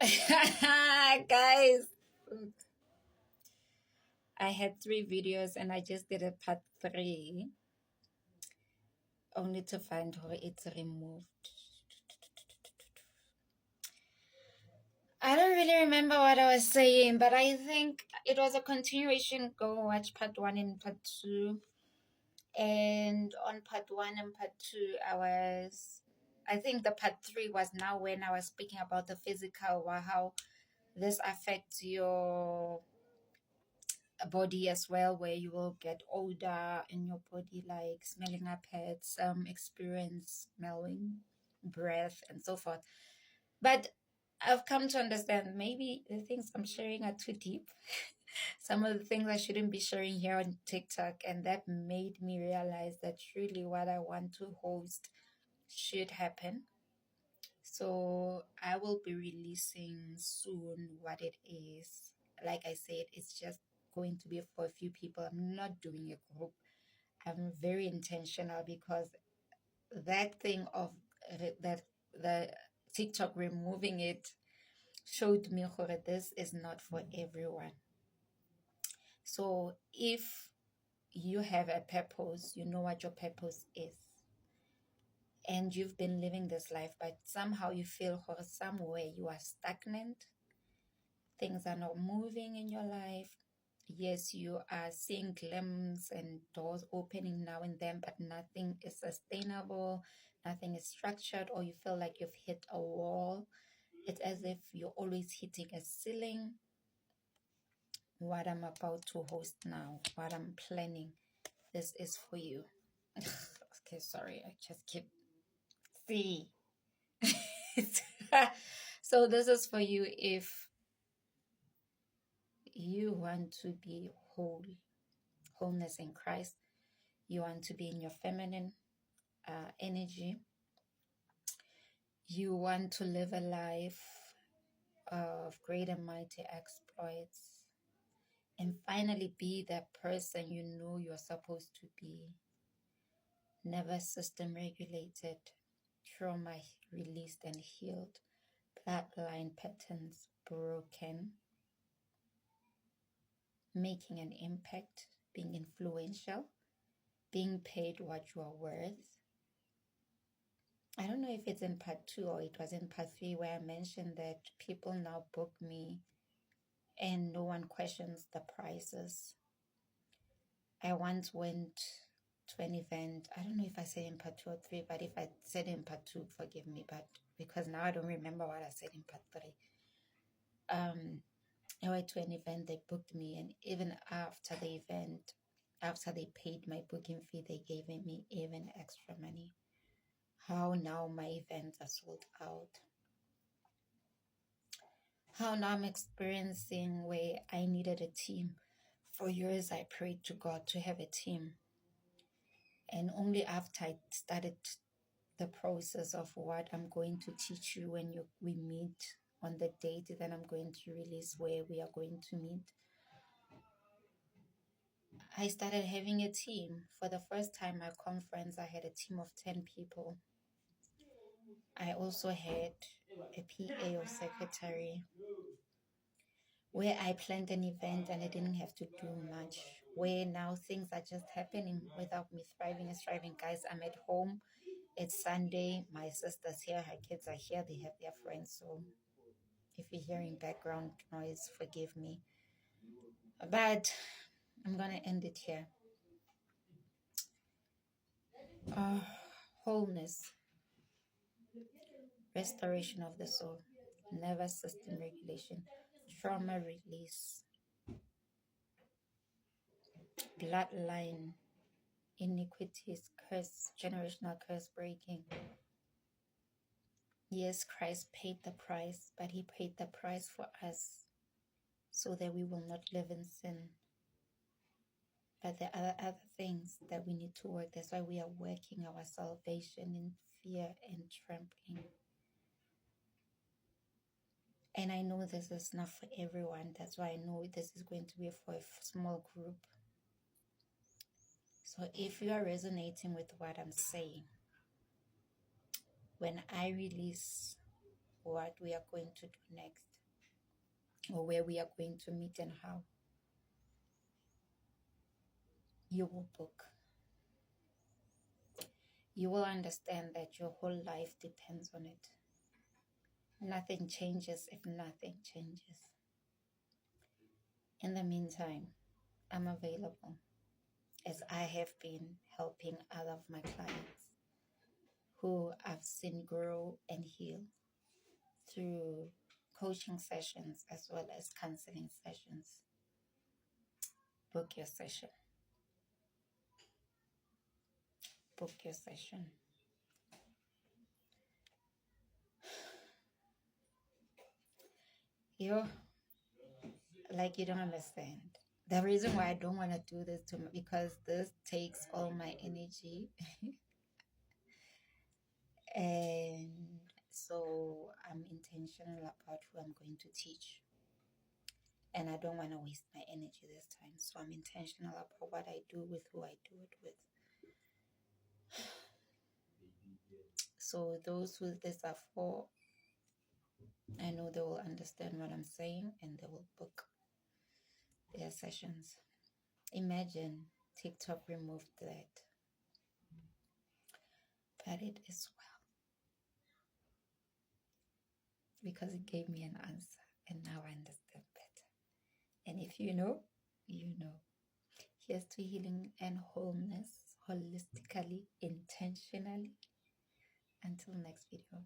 Guys, I had 3 videos and I just did a part 3, only to find how it's removed. I don't really remember what I was saying, but I think it was a continuation. Go watch part 1 and part 2. And on part 1 and part 2, I think the part 3 was now when I was speaking about the physical, how this affects your body as well, where you will get older in your body, like smelling up heads, experience smelling breath and so forth. But I've come to understand maybe the things I'm sharing are too deep. Some of the things I shouldn't be sharing here on TikTok, and that made me realize that truly what I want to host should happen. So I will be releasing soon what it is. Like I said, it's just going to be for a few people. I'm not doing a group. I'm very intentional because that thing of that the TikTok removing it showed me that this is not for everyone. So if you have a purpose, you know what your purpose is, and you've been living this life, but somehow you feel somewhere you are stagnant, things are not moving in your life. Yes, you are seeing glimpses and doors opening now and then, but nothing is sustainable, nothing is structured, or you feel like you've hit a wall. It's as if you're always hitting a ceiling. What I'm about to host now, what I'm planning, this is for you. Okay, sorry, I just keep see. So this is for you if you want to be wholeness in Christ. You want to be in your feminine energy. You want to live a life of great and mighty exploits, and finally be that person you know you're supposed to be. Never system regulated, trauma released and healed, bloodline patterns broken, making an impact, being influential, being paid what you are worth. I don't know if it's in part 2 or it was in part 3 where I mentioned that people now book me and no one questions the prices. I once went to an event. I don't know if I said in part 2 or 3, but if I said in part 2, forgive me, but because now I don't remember what I said in part 3. I went to an event, they booked me, and even after the event, after they paid my booking fee, they gave me even extra money. How now my events are sold out. How now I'm experiencing where I needed a team. For years, I prayed to God to have a team. And only after I started the process of what I'm going to teach you when we meet on the date that I'm going to release where we are going to meet, I started having a team. For the first time, my conference, I had a team of 10 people. I also had a PA or secretary where I planned an event and I didn't have to do much. Where now things are just happening without me thriving and striving. Guys, I'm at home. It's Sunday. My sister's here. Her kids are here. They have their friends. So if you're hearing background noise, forgive me. But I'm going to end it here. Wholeness, restoration of the soul, nervous system regulation, trauma release, bloodline, iniquities, curse, generational curse breaking. Yes, Christ paid the price, but he paid the price for us so that we will not live in sin. But there are other things that we need to work. That's why we are working our salvation in fear and trembling. And I know this is not for everyone. That's why I know this is going to be for a small group. So if you are resonating with what I'm saying, when I release what we are going to do next, or where we are going to meet and how, you will book. You will understand that your whole life depends on it. Nothing changes if nothing changes. In the meantime, I'm available, as I have been helping other of my clients who I've seen grow and heal through coaching sessions as well as counseling sessions. Book your session. Book your session. You like, you don't understand. The reason why I don't want to do this because this takes all my energy. And so I'm intentional about who I'm going to teach. And I don't want to waste my energy this time. So I'm intentional about what I do with who I do it with. So those who this are for, I know they will understand what I'm saying and they will book their sessions. Imagine TikTok removed that. But it is well, because it gave me an answer and now I understand better. And if you know, you know. Here's to healing and wholeness, holistically, intentionally. Until next video.